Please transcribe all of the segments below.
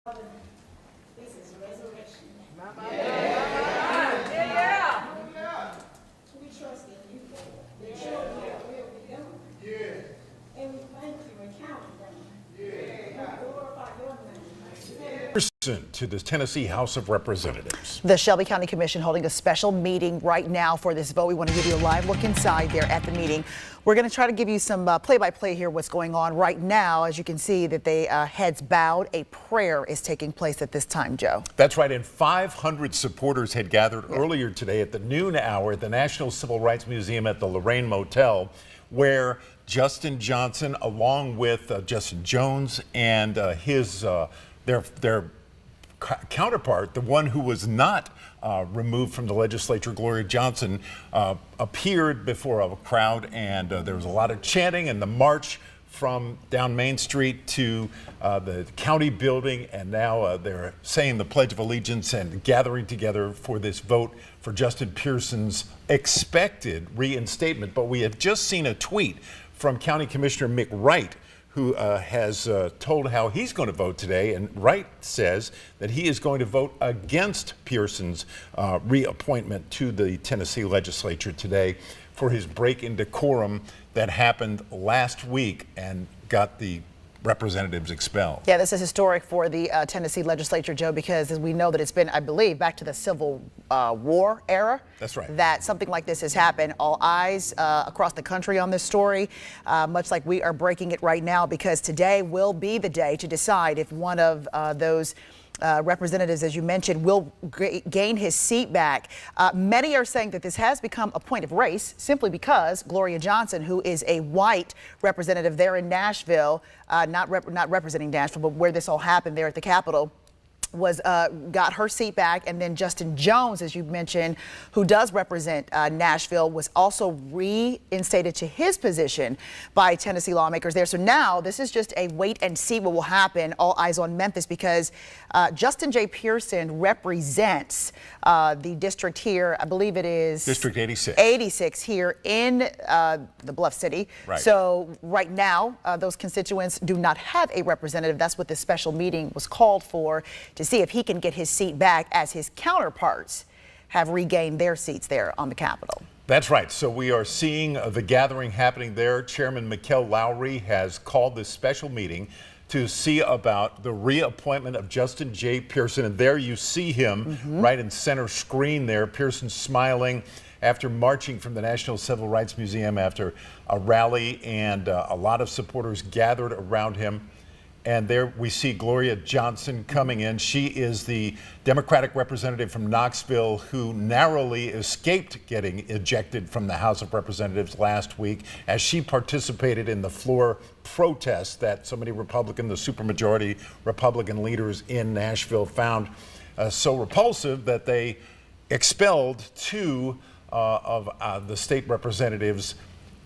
This is resurrection. We trust in you, Lord. The children will be done. And we thank you and count them. We glorify your name. Pearson to the Tennessee House of Representatives. The Shelby County Commission holding a special meeting right now for this vote. We want to give you a live look inside there at the meeting. We're going to try to give you some play-by-play here, what's going on right now. As you can see that they heads bowed. A prayer is taking place at this time, Joe. That's right, and 500 supporters had gathered earlier today at the noon hour at the National Civil Rights Museum at the Lorraine Motel, where Justin Johnson, along with Justin Jones and their counterpart, the one who was not removed from the legislature, Gloria Johnson, appeared before a crowd, and there was a lot of chanting, and the march from down Main Street to the county building, and now they're saying the Pledge of Allegiance and gathering together for this vote for Justin Pearson's expected reinstatement. But we have just seen a tweet from County Commissioner Mick Wright, who has told how he's going to vote today. And Wright says that he is going to vote against Pearson's reappointment to the Tennessee legislature today for his break in decorum that happened last week and got the representatives expelled. Yeah, this is historic for the Tennessee legislature, Joe, because as we know that it's been, I believe, back to the Civil War era. That's right. That something like this has happened. All eyes across the country on this story, much like we are breaking it right now, because today will be the day to decide if one of those representatives, as you mentioned, will gain his seat back. Many are saying that this has become a point of race simply because Gloria Johnson, who is a white representative there in Nashville, not representing Nashville, but where this all happened there at the Capitol, was got her seat back, and then Justin Jones, as you mentioned, who does represent Nashville, was also reinstated to his position by Tennessee lawmakers there. So now this is just a wait and see what will happen. All eyes on Memphis, because Justin J. Pearson represents the district here. I believe it is District 86. 86 here in the Bluff City. Right. So right now, those constituents do not have a representative. That's what this special meeting was called for, to see if he can get his seat back as his counterparts have regained their seats there on the Capitol. That's right. So we are seeing the gathering happening there. Chairman Mikkel Lowry has called this special meeting to see about the reappointment of Justin J. Pearson. And there you see him right in center screen there. Pearson smiling after marching from the National Civil Rights Museum after a rally, and a lot of supporters gathered around him. And there we see Gloria Johnson coming in. She is the Democratic representative from Knoxville who narrowly escaped getting ejected from the House of Representatives last week as she participated in the floor protests that so many Republican, the supermajority Republican leaders in Nashville found so repulsive that they expelled two of the state representatives,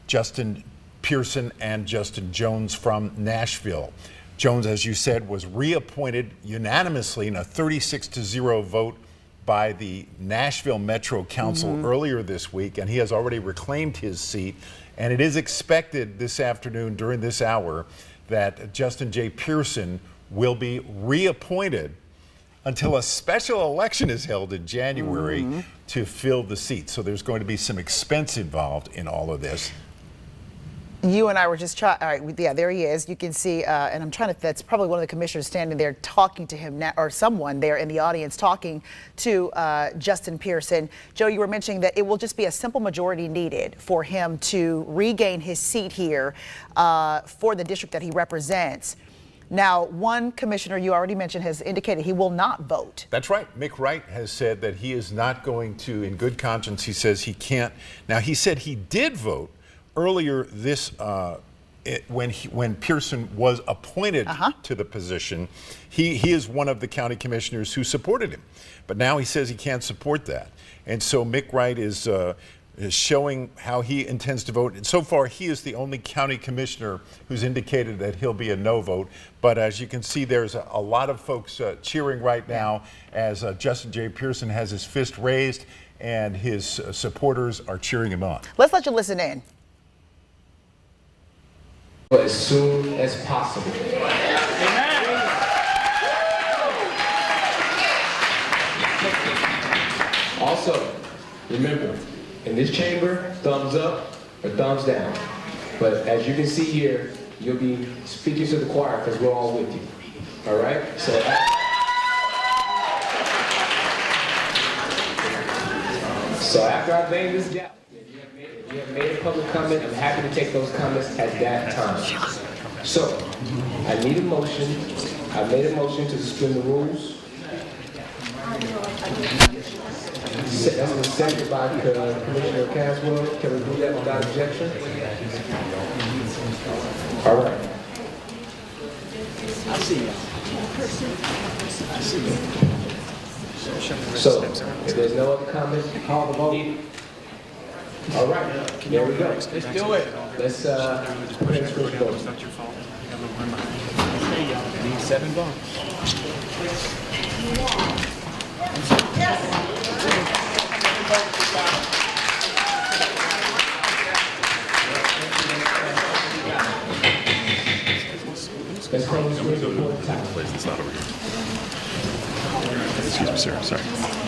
Justin Pearson and Justin Jones from Nashville. Jones, as you said, was reappointed unanimously in a 36-0 vote by the Nashville Metro Council earlier this week, and he has already reclaimed his seat. And it is expected this afternoon during this hour that Justin J. Pearson will be reappointed until a special election is held in January to fill the seat. So there's going to be some expense involved in all of this. You and I were just all right, yeah, there he is. You can see, and I'm trying to, that's probably one of the commissioners standing there talking to him now, or someone there in the audience talking to Justin Pearson. Joe, you were mentioning that it will just be a simple majority needed for him to regain his seat here for the district that he represents. Now, one commissioner you already mentioned has indicated he will not vote. That's right. Mick Wright has said that he is not going to, in good conscience, he says he can't. Now, he said he did vote earlier this when Pearson was appointed to the position. He is one of the county commissioners who supported him, but now he says he can't support that. And so Mick Wright is showing how he intends to vote. And so far, he is the only county commissioner who's indicated that he'll be a no vote. But as you can see, there's a lot of folks cheering right now as Justin J. Pearson has his fist raised, and his supporters are cheering him on. Let's let you listen in. As soon as possible. Also, remember, in this chamber, thumbs up or thumbs down. But as you can see here, you'll be speaking to the choir because we're all with you. All right? So after I bang this down, if you have made a public comment, I'm happy to take those comments at that time. So, I need a motion. I made a motion to suspend the rules. That's been seconded by Commissioner Caswell. Can we do that without objection? All right. I see you. So, if there's no other comments, call the vote. All right, there we go. Let's do it. Let's put in switch votes. It's not your fault. Need 7 votes. Yes. Let's call this report time. It's not over here. Excuse me, sir. Sorry.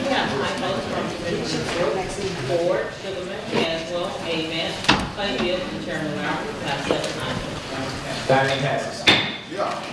Yeah, my votes from Commissioners Brooks, Ford, Sugarman, Caswell, Amen, Clayfield, and Chairman Wright, passed 7-9. That passes. Yeah.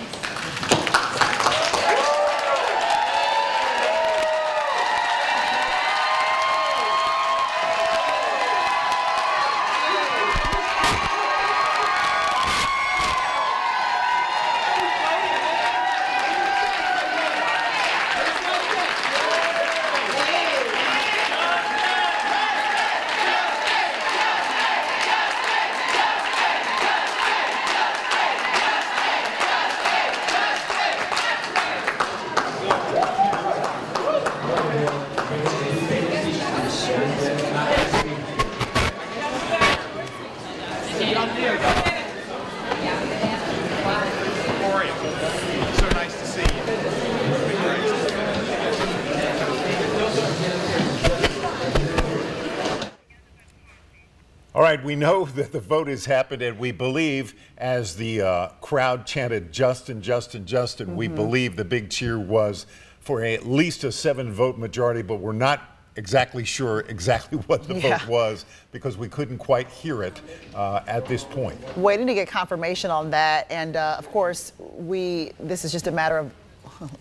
All right, we know that the vote has happened, and we believe, as the crowd chanted Justin, Justin, Justin, we believe the big cheer was for at least a 7-vote majority, but we're not exactly sure exactly what the vote was because we couldn't quite hear it at this point. Waiting to get confirmation on that, and of course, this is just a matter of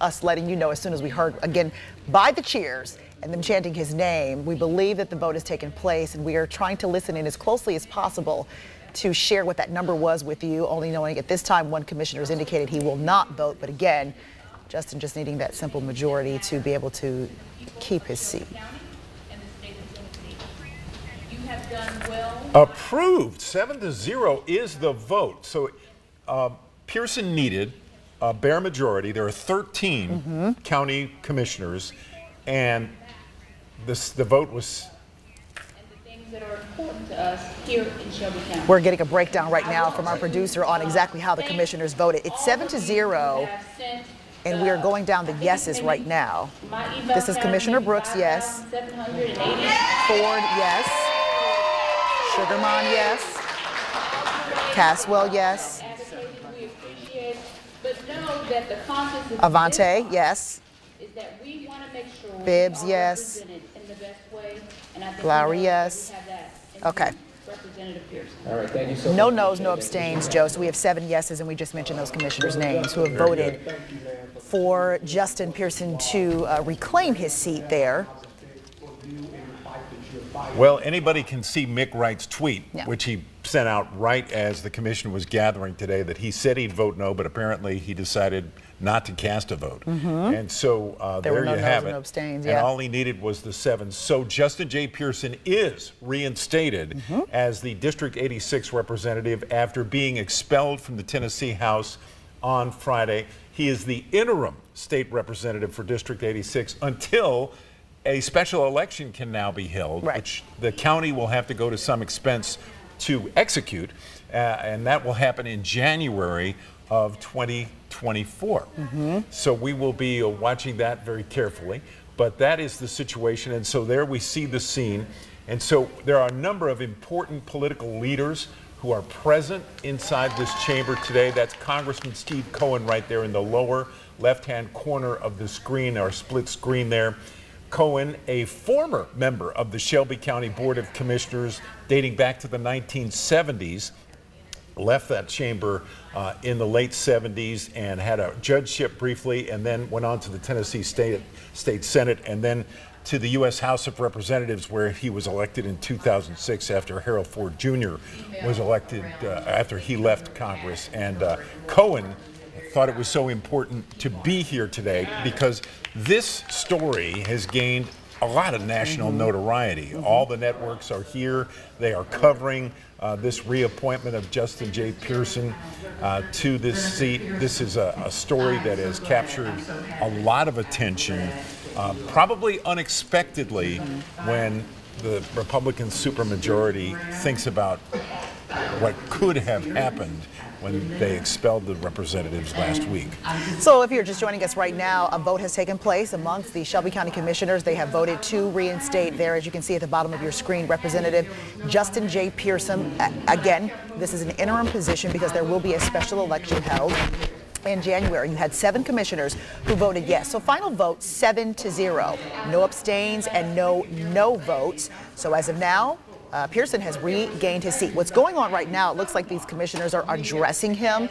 us letting you know as soon as we heard, again, by the cheers and them chanting his name, we believe that the vote has taken place, and we are trying to listen in as closely as possible to share what that number was with you, only knowing at this time one commissioner has indicated he will not vote, but again, Justin just needing that simple majority to be able to keep his seat. You have done well. Approved, 7-0 is the vote. So Pearson needed a bare majority. There are 13 county commissioners, and the vote was. And the things that are important to us here in Shelby County. We're getting a breakdown right now from our producer on exactly how the commissioners voted. It's 7-0, and we are going down the yeses right now. This is Commissioner Brooks, yes. Ford, yes. Sugarman, yes. Caswell, yes. But know that the conscience Avante, yes. is that we want to make sure Bibbs, we are yes. represented in the best way, and I think Lowry, we know that yes. we have that in Okay. Representative Pearson. All right, thank you so much. No no's, no abstains, Joe. So we have 7 yeses, and we just mentioned those commissioners' names who have voted for Justin Pearson to reclaim his seat there. Well, anybody can see Mick Wright's tweet, Yeah. which he sent out right as the commission was gathering today, that he said he'd vote no, but apparently he decided not to cast a vote. And so There were there no you no's have and it. no abstains, And yeah. all he needed was the 7. So Justin J. Pearson is reinstated as the District 86 representative after being expelled from the Tennessee House on Friday. He is the interim state representative for District 86 until a special election can now be held, Right. which the county will have to go to some expense to execute, and that will happen in January of 2024. So we will be watching that very carefully, but that is the situation, and so there we see the scene. And so there are a number of important political leaders who are present inside this chamber today. That's Congressman Steve Cohen right there in the lower left-hand corner of the screen, our split screen there. Cohen, a former member of the Shelby County Board of Commissioners dating back to the 1970s, left that chamber in the late 70s and had a judgeship briefly, and then went on to the Tennessee State Senate, and then to the U.S. House of Representatives, where he was elected in 2006 after Harold Ford Jr. was elected after he left Congress. And Cohen thought it was so important to be here today because this story has gained a lot of national notoriety. All the networks are here. They are covering this reappointment of Justin J. Pearson to this seat. This is a story that has captured a lot of attention, probably unexpectedly, when the Republican supermajority thinks about what could have happened when they expelled the representatives last week. So if you're just joining us right now, a vote has taken place amongst the Shelby County Commissioners. They have voted to reinstate there, as you can see at the bottom of your screen, Representative Justin J. Pearson. Again, this is an interim position because there will be a special election held in January. You had 7 commissioners who voted yes. So final vote 7-0. No abstains and no votes. So as of now, Pearson has regained his seat. What's going on right now, it looks like these commissioners are addressing him.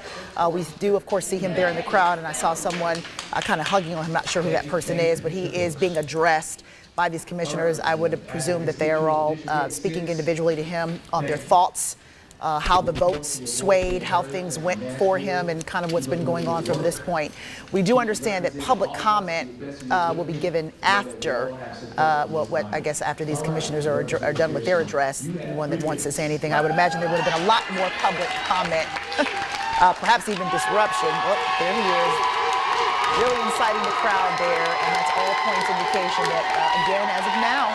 We do, of course, see him there in the crowd, and I saw someone kind of hugging on him. I'm not sure who that person is, but he is being addressed by these commissioners. I would presume that they are all speaking individually to him on their thoughts, how the votes swayed, how things went for him, and kind of what's been going on from this point. We do understand that public comment will be given after, I guess after these commissioners are done with their address. Anyone that wants to say anything, I would imagine there would have been a lot more public comment, perhaps even disruption. Oh, there he is, really inciting the crowd there, and that's all points indication that, again, as of now,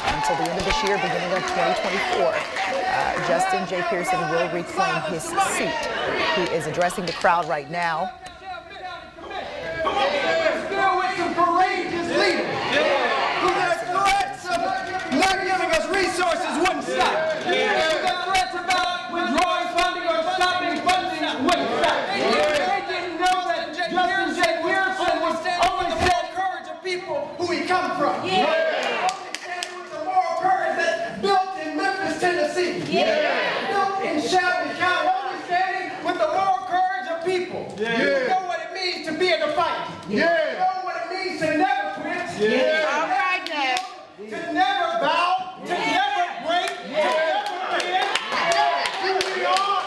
until the end of this year, beginning of 2024, Justin J. Pearson will reclaim his seat. He is addressing the crowd right now. Still with some courageous leaders who their threats of not giving us resources wouldn't stop. Who their threats about withdrawing funding or stopping funding wouldn't stop. They didn't know that Justin J. Pearson was only the courage of people who he come from. Tennessee. Built in Shelby County, only standing with the moral courage of people. You know what it means to be in the fight. You know what it means to never quit. All right now. To never bow, to never break, to never bend. That's who we are.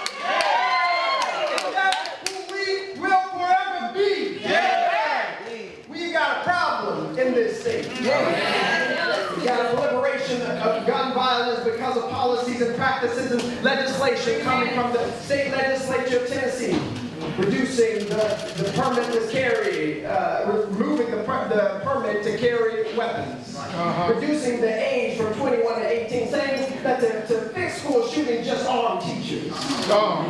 And that's who we will forever be. We got a problem in this state. We got a liberation of gun violence because of policies and practices and legislation coming from the state legislature of Tennessee, reducing the permitless carry, removing the permit to carry weapons, reducing the age from 21 to 18, saying that to fix school shootings, just arm teachers.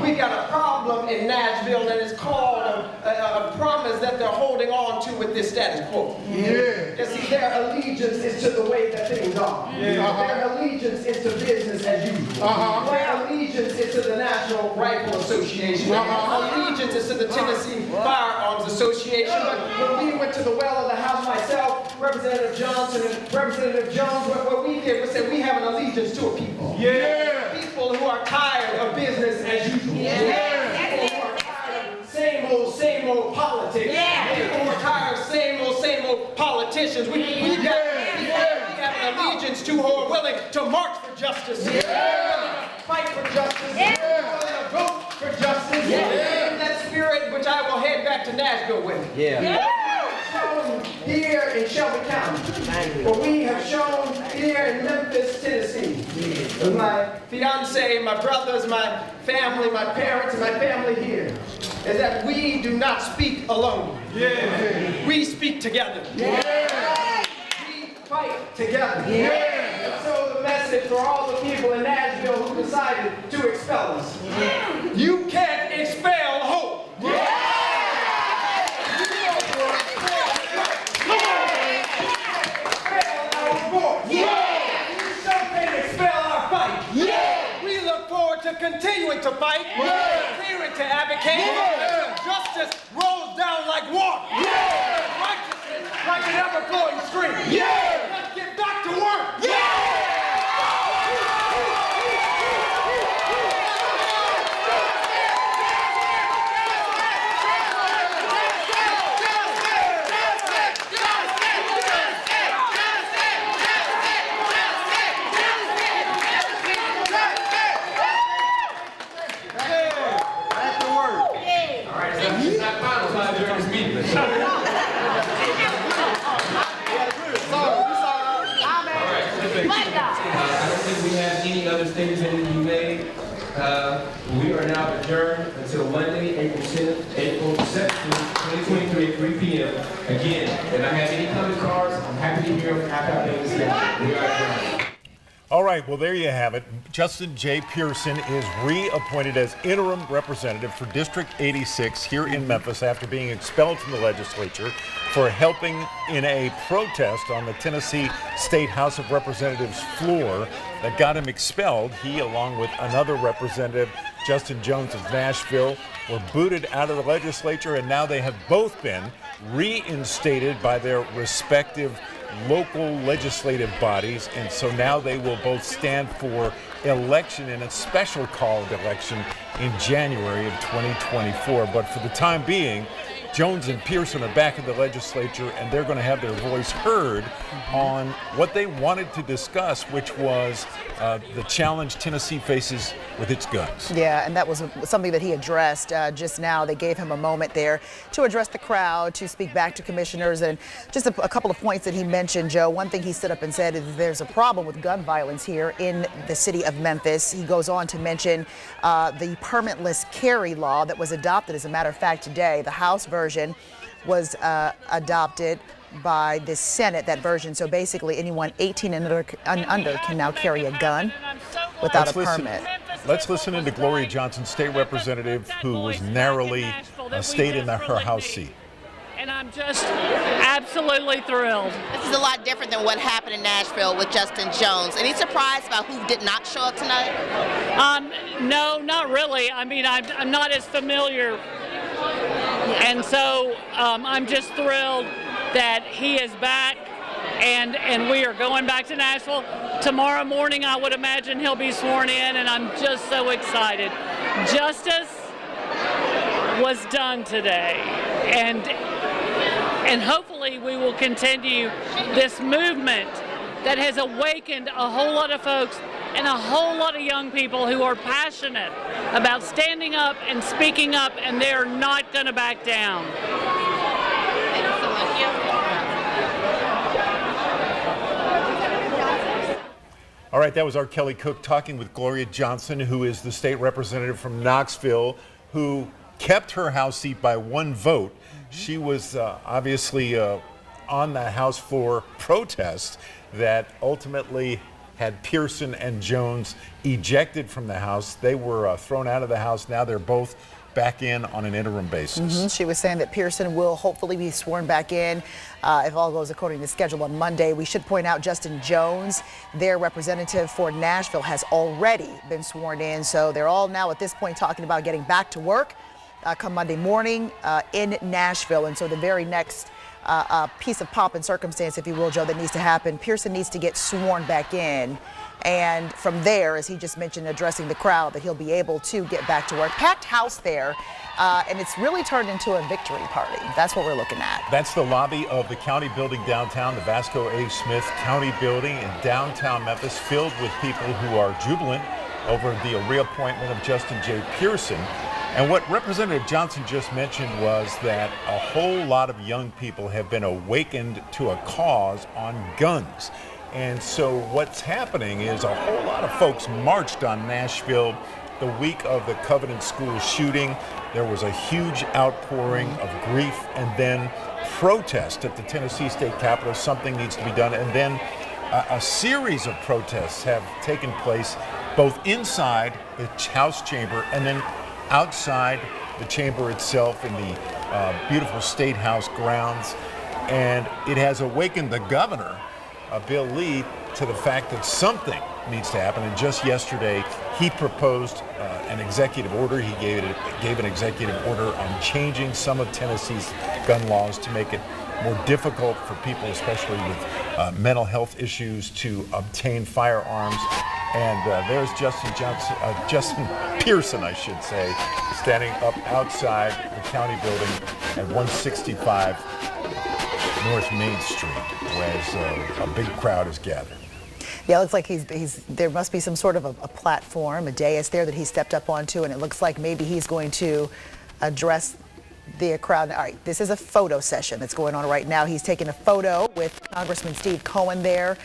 We got a problem in Nashville that is called a promise that they're holding on to with this status quo. You see, their allegiance is to the way that things are. Their allegiance is to business as usual. Their allegiance is to the National Rifle Association. Their allegiance is to the Tennessee Firearms Association. But when we went to the well of the House, myself, Representative Johnson, and Representative Jones, what we did was say we have an allegiance to a people. People who are tired of business as usual. People who are tired of same old politics. People who are tired of same old politicians. We have an allegiance to who are willing to march for justice. Fight for justice. Willing to vote for justice. In that spirit, which I will head back to Nashville with. Shown here in Shelby County, what we have shown here in Memphis, Tennessee, with my fiance, my brothers, my family, my parents, and my family here, is that we do not speak alone. We speak together. We fight together. And so the message for all the people in Nashville who decided to expel us: you can't expel hope. Continuing to fight, continuing to advocate, justice rolls down like water, righteousness like it ever unemployed street. Yeah! Let's get back to work. Yeah! I don't think we have any other statements that need to be made. We are now adjourned until Monday, April 7th, 2023 at 3 p.m. Again, if I have any comment cards, I'm happy to hear them after I make this statement. We are adjourned. All right, well, there you have it. Justin J. Pearson is reappointed as interim representative for District 86 here in Memphis after being expelled from the legislature for helping in a protest on the Tennessee State House of Representatives floor that got him expelled. He, along with another representative, Justin Jones of Nashville, were booted out of the legislature, and now they have both been reinstated by their respective local legislative bodies, and so now they will both stand for election in a special called election in January of 2024. But for the time being, Jones and Pearson are back in the legislature, and they're going to have their voice heard on what they wanted to discuss, which was the challenge Tennessee faces with its guns. Yeah, and that was something that he addressed just now. They gave him a moment there to address the crowd, to speak back to commissioners, and just a couple of points that he mentioned, Joe. One thing he stood up and said is there's a problem with gun violence here in the city of Memphis. He goes on to mention the permitless carry law that was adopted, as a matter of fact, today. The House version was adopted by the Senate, that version. So basically anyone 18 and under can now carry a gun without a permit. Let's listen into Gloria Johnson, state representative, who was narrowly stayed in her House seat. And I'm just absolutely thrilled. This is a lot different than what happened in Nashville with Justin Jones. Any surprise about who did not show up tonight? No, not really. I mean, I'm not as familiar. And so I'm just thrilled that he is back, and we are going back to Nashville. Tomorrow morning, I would imagine he'll be sworn in, and I'm just so excited. Justice was done today, and hopefully we will continue this movement that has awakened a whole lot of folks and a whole lot of young people who are passionate about standing up and speaking up, and they're not going to back down. Thank you so much. All right, that was our Kelly Cook talking with Gloria Johnson, who is the state representative from Knoxville, who kept her House seat by one vote. She was obviously on the House floor protest that ultimately had Pearson and Jones ejected from the House. They were thrown out of the House. Now they're both back in on an interim basis. She was saying that Pearson will hopefully be sworn back in if all goes according to schedule on Monday. We should point out Justin Jones, their representative for Nashville, has already been sworn in. So they're all now at this point talking about getting back to work come Monday morning in Nashville. And so the very next piece of pomp and circumstance, if you will, Joe, that needs to happen, Pearson needs to get sworn back in. And from there, as he just mentioned, addressing the crowd, that he'll be able to get back to work. Packed house there, and it's really turned into a victory party. That's what we're looking at. That's the lobby of the county building downtown, the Vasco A. Smith County Building in downtown Memphis, filled with people who are jubilant over the reappointment of Justin J. Pearson. And what Representative Johnson just mentioned was that a whole lot of young people have been awakened to a cause on guns. And so what's happening is a whole lot of folks marched on Nashville the week of the Covenant School shooting. There was a huge outpouring of grief and then protest at the Tennessee State Capitol. Something needs to be done. And then a series of protests have taken place both inside the House chamber and then outside the chamber itself in the beautiful State House grounds. And it has awakened the governor, Bill Lee, to the fact that something needs to happen. And just yesterday, he proposed an executive order. He gave an executive order on changing some of Tennessee's gun laws to make it more difficult for people, especially with mental health issues, to obtain firearms. And there's Justin Pearson, I should say, standing up outside the county building at 165 North Main Street, where a big crowd is gathered. Yeah, it looks like there must be some sort of a platform, a dais there that he stepped up onto, and it looks like maybe he's going to address the crowd. All right, this is a photo session that's going on right now. He's taking a photo with Congressman Cohen there.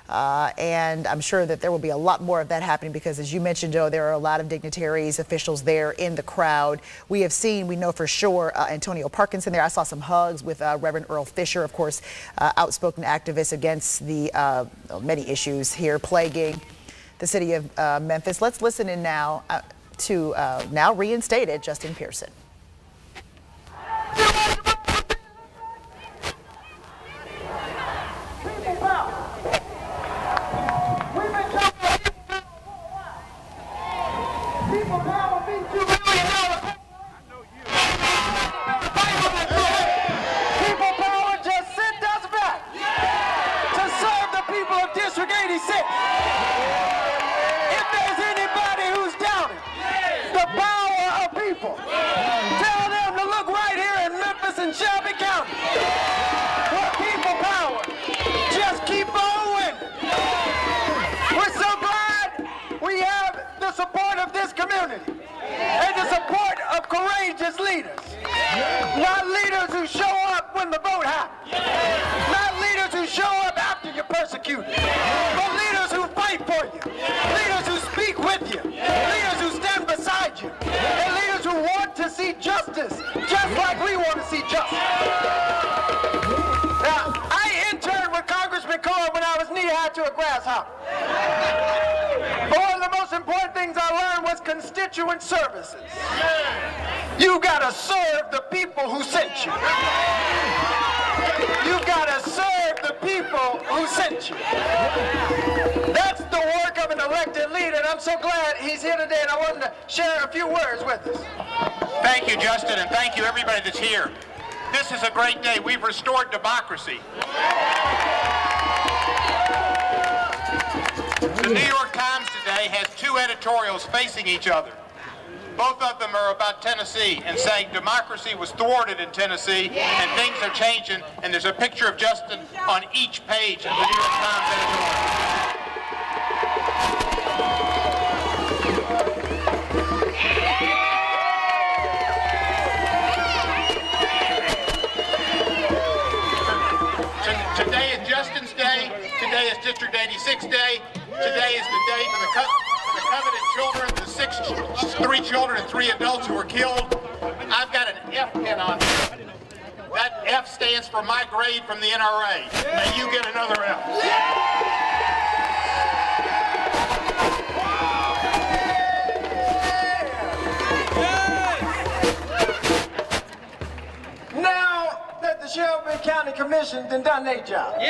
And I'm sure that there will be a lot more of that happening because, as you mentioned, Joe, there are a lot of dignitaries, officials there in the crowd. We know for sure, Antonio Parkinson there. I saw some hugs with Reverend Earl Fisher, of course, outspoken activist against the many issues here plaguing the city of Memphis. Let's listen in now to now reinstated Justin Pearson. If there's anybody who's doubting the power of people, tell them to look right here in Memphis and Shelby County. For people power, just keep on winning. We're so glad we have the support of this community and the support of courageous leaders. Not leaders who show up when the vote happens. Not leaders who show up after you're persecuted. But leaders who fight for you. Leaders who speak with you. Leaders who stand beside you. And leaders who want to see justice, just like we want to see justice. Now, I interned with Congressman Cohen when I was knee-high to a grasshopper. But one of the most important things I learned was constituent services. You gotta serve the people who sent you. You gotta serve the people who sent you. That's the work of an elected leader, and I'm so glad he's here today, and I want him to share a few words with us. Thank you, Justin, and thank you, everybody that's here. This is a great day. We've restored democracy. The New York Times today has two editorials facing each other. Both of them are about Tennessee and saying democracy was thwarted in Tennessee and things are changing, and there's a picture of Justin on each page of the New York Times editorial. Today is Justin's Day. Today is District 86 Day. Today is the day for the coveted children, the 3 children and 3 adults who were killed. I've got an F pin on me. That F stands for my grade from the NRA. May you get another F. Now that the Shelby County Commission done their job.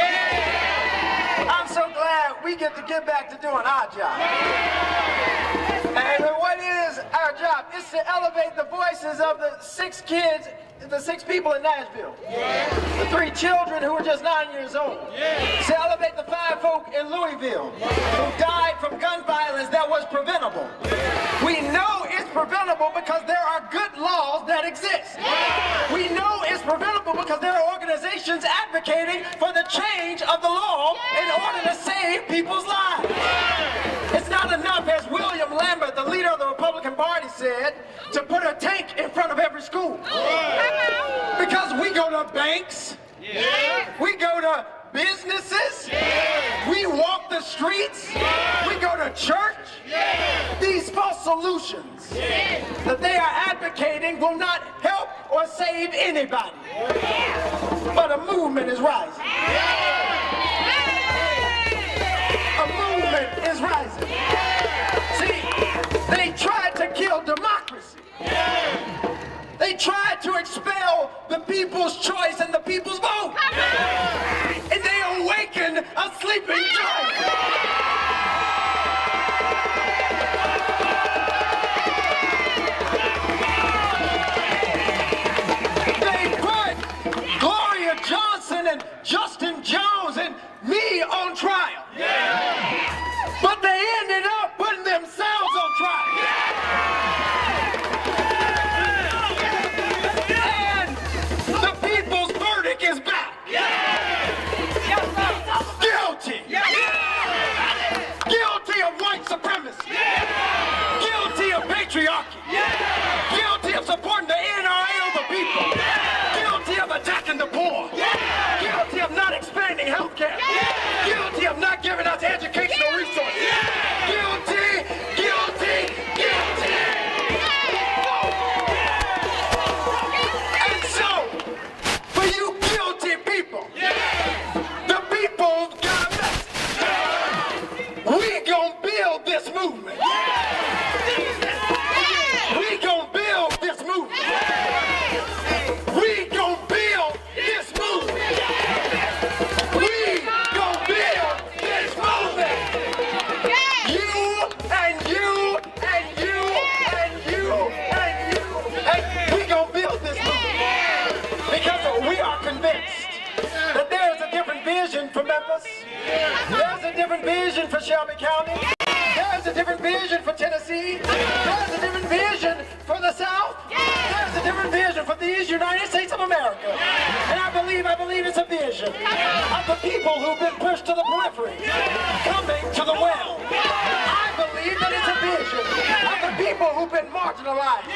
I'm so glad we get to get back to doing our job. And what is our job? It's to elevate the voices of the 6 kids, the 6 people in Nashville. The 3 children who were just 9 years old. To elevate the 5 folk in Louisville who died from gun violence that was preventable. We know it's preventable because there are good laws that exist. We know it's preventable because there are organizations advocating for the change of the law in order to save people's lives. It's not enough, as William Lambert, the leader of the Republican Party, said, to put a tank in front of every school. Because we go to banks, we go to businesses, we walk the streets, we go to church. These false solutions that they are advocating will not help or save anybody. But a movement is rising. A movement is rising. See, they tried to kill democracy. They tried to expel the people's choice and the people's vote. And they awakened a sleeping giant. They put Gloria Johnson Justin Jones and me on trial. But they ended up putting themselves on trial. And the people's verdict is back. Guilty. Guilty of white supremacy. Guilty of patriarchy. Guilty of supporting the NRA over people. Guilty of attacking the poor. Guilty of not expanding health care. Guilty of not giving us educational resources. Guilty, guilty, guilty. And so, for you guilty people, the people got a message. We gonna build this movement. We gonna build this movement. We gonna build this movement. We gonna build this movement. You and you and you and you and you. And we gonna build this movement. Because we are convinced that there's a different vision for Memphis. There's a different vision for Shelby County. There's a different vision for Tennessee. There's a different vision for the South. There's a different vision for these United States of America. And I believe it's a vision of the people who've been pushed to the periphery, coming to the well. I believe that it's a vision of the people who've been marginalized,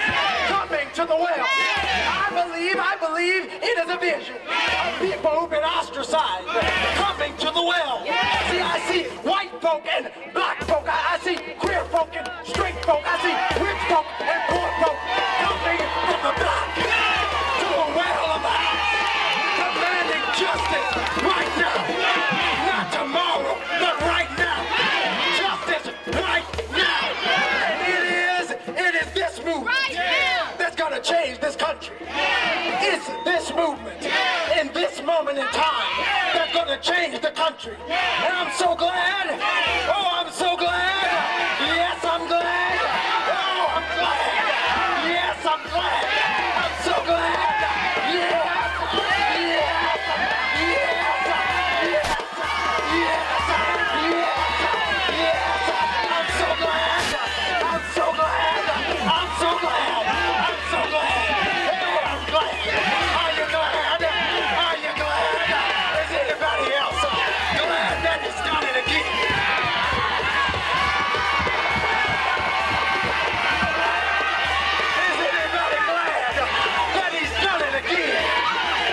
coming to the well. I believe it is a vision of people who've been ostracized, coming to the well. See, I see white folk and black folk. I see queer folk and straight folk. I see rich folk and poor folk coming from the back to the well of the house, demanding justice right now. Not tomorrow, but right now. Justice right now. And it is this movement that's gonna change this country. It's this movement in this moment in time that's gonna change the country. And I'm so glad. Oh, I'm so glad. Yes, I'm glad. Oh, I'm glad. Yes, I'm glad. I'm so glad. Yes. Yes. Yes. Yes. Yes. Yes. Yes. I'm so glad. I'm so glad. I'm so glad. I'm so glad. Oh, I'm glad. Are you glad? Are you glad? Is anybody else glad that he's done it again? Is anybody glad that he's done it again?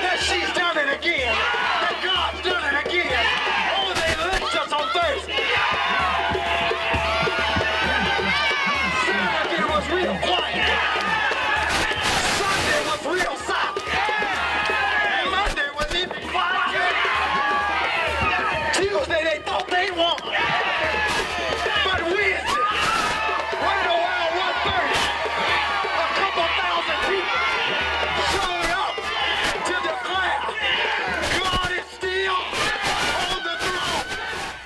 That she's done it again? That God's done it again? Oh, they lynched us on Thursday. Saturday was real quiet. Sunday was real silent. Monday was even quiet. Tuesday they thought they won. But Wednesday, right around 1:30, a couple thousand people showed up to declare God is still on the throne.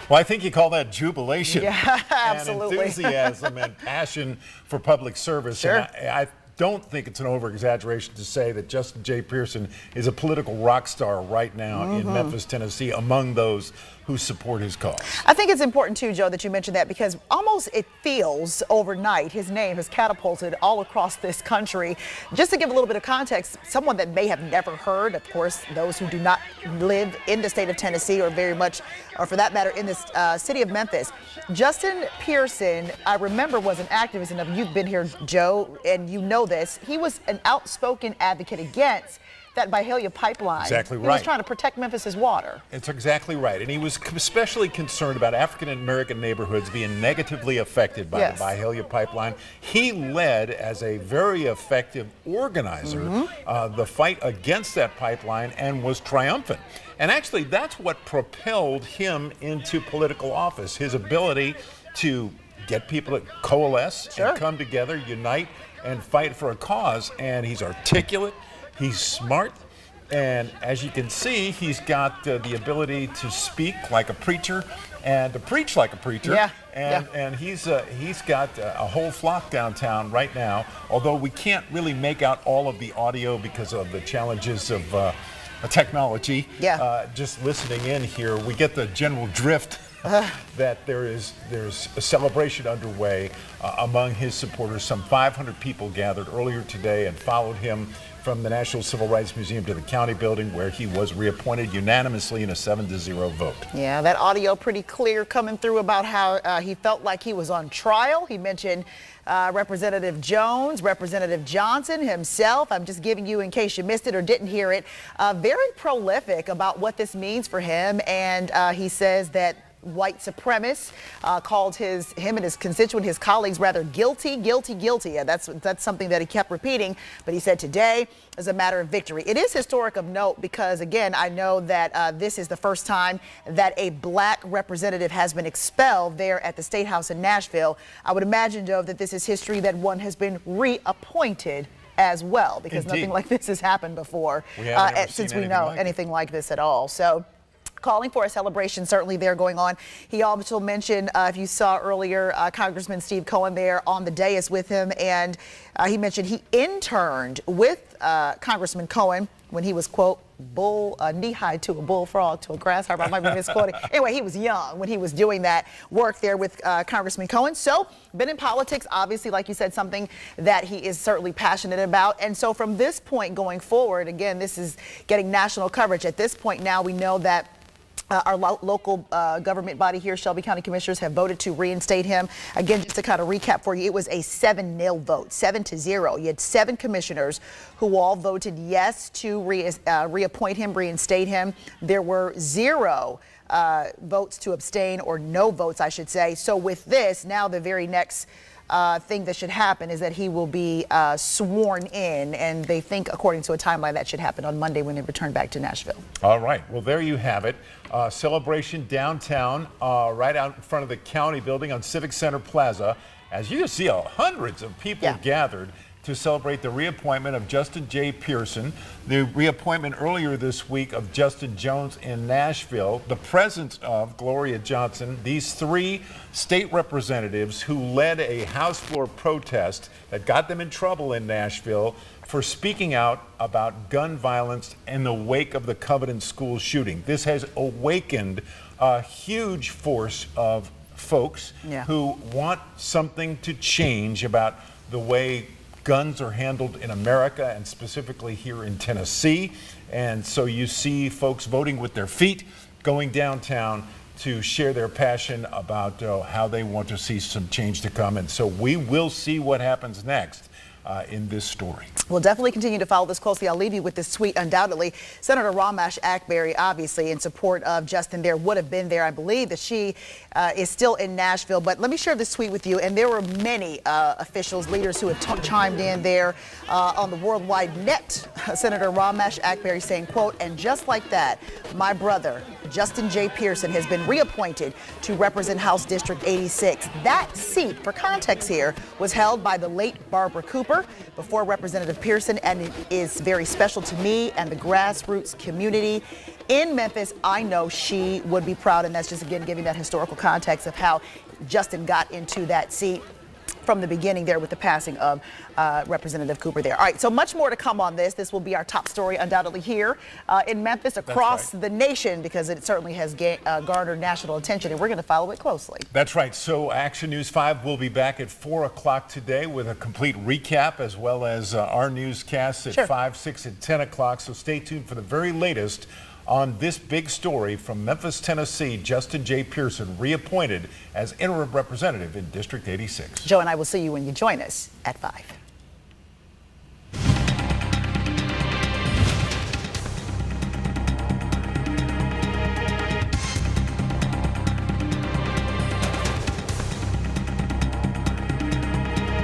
Well, I think you call that jubilation. Yeah, absolutely. And enthusiasm and passion for public service. Sure. And I don't think it's an over-exaggeration to say that Justin J. Pearson is a political rock star right now in Memphis, Tennessee, among those who support his cause. I think it's important too, Joe, that you mentioned that, because almost it feels overnight his name has catapulted all across this country. Just to give a little bit of context, someone that may have never heard, of course, those who do not live in the state of Tennessee or very much, or for that matter, in this city of Memphis. Justin Pearson, I remember, was an activist, and you've been here, Joe, and you know this. He was an outspoken advocate against that Byhalia pipeline. Exactly right. He was trying to protect Memphis's water. It's exactly right. And he was especially concerned about African-American neighborhoods being negatively affected by the Byhalia pipeline. He led, as a very effective organizer, the fight against that pipeline and was triumphant. And actually, that's what propelled him into political office, his ability to get people to coalesce and come together, unite, and fight for a cause. And he's articulate. He's smart, and as you can see, he's got the ability to speak like a preacher and to preach like a preacher. And he's got a whole flock downtown right now, although we can't really make out all of the audio because of the challenges of technology. Yeah. Just listening in here, we get the general drift that there's a celebration underway among his supporters. Some 500 people gathered earlier today and followed him from the National Civil Rights Museum to the county building, where he was reappointed unanimously in a 7-0 vote. Yeah, that audio pretty clear coming through about how he felt like he was on trial. He mentioned Representative Jones, Representative Johnson himself. I'm just giving you, in case you missed it or didn't hear it, very prolific about what this means for him. And he says that white supremacists called him and his constituent, his colleagues, rather guilty. And that's something that he kept repeating. But he said today is a matter of victory. It is historic of note because, again, I know that this is the first time that a black representative has been expelled there at the State House in Nashville. I would imagine, Joe, that this is history that one has been reappointed as well, because Indeed. nothing like this has happened before since we know anything like this at all. So, calling for a celebration, certainly there going on. He also mentioned, if you saw earlier, Congressman Steve Cohen there on the dais with him, and he mentioned he interned with Congressman Cohen when he was, quote, knee-high to a bullfrog, to a grasshopper. I might be misquoting. Anyway, he was young when he was doing that work there with Congressman Cohen. So, been in politics, obviously, like you said, something that he is certainly passionate about. And so from this point going forward, again, this is getting national coverage. At this point now, we know that our local government body here, Shelby County Commissioners, have voted to reinstate him. Again, just to kind of recap for you, it was a 7-0 vote, 7-0. You had 7 commissioners who all voted yes to reappoint him, reinstate him. There were 0 votes to abstain, or no votes, I should say. So with this, now the very next thing that should happen is that he will be sworn in, and they think, according to a timeline, that should happen on Monday when they return back to Nashville. All right. Well, there you have it. Celebration downtown, right out in front of the county building on Civic Center Plaza. As you can see, hundreds of people gathered to celebrate the reappointment of Justin J. Pearson, the reappointment earlier this week of Justin Jones in Nashville, the presence of Gloria Johnson, these 3 state representatives who led a House floor protest that got them in trouble in Nashville for speaking out about gun violence in the wake of the Covenant school shooting. This has awakened a huge force of folks who want something to change about the way guns are handled in America, and specifically here in Tennessee. And so you see folks voting with their feet, going downtown to share their passion about how they want to see some change to come. And so we will see what happens next in this story. We'll definitely continue to follow this closely. I'll leave you with this tweet. Undoubtedly, Senator Ramesh Akbari, obviously in support of Justin there, would have been there. I believe that she is still in Nashville. But let me share this tweet with you. And there were many officials, leaders who have chimed in there on the worldwide net. Senator Ramesh Akbari saying, quote, "And just like that, my brother, Justin J. Pearson, has been reappointed to represent House District 86. That seat, for context here, was held by the late Barbara Cooper before Representative Pearson, and it is very special to me and the grassroots community in Memphis. I know she would be proud." And that's just, again, giving that historical context of how Justin got into that seat from the beginning there with the passing of Representative Cooper there. All right, so much more to come on this. This will be our top story undoubtedly here in Memphis, across the nation, because it certainly has garnered national attention, and we're going to follow it closely. That's right. So Action News 5 will be back at 4 o'clock today with a complete recap, as well as our newscasts at 5, 6, and 10 o'clock. So stay tuned for the very latest on this big story from Memphis, Tennessee. Justin J. Pearson reappointed as interim representative in District 86. Joe and I will see you when you join us at 5.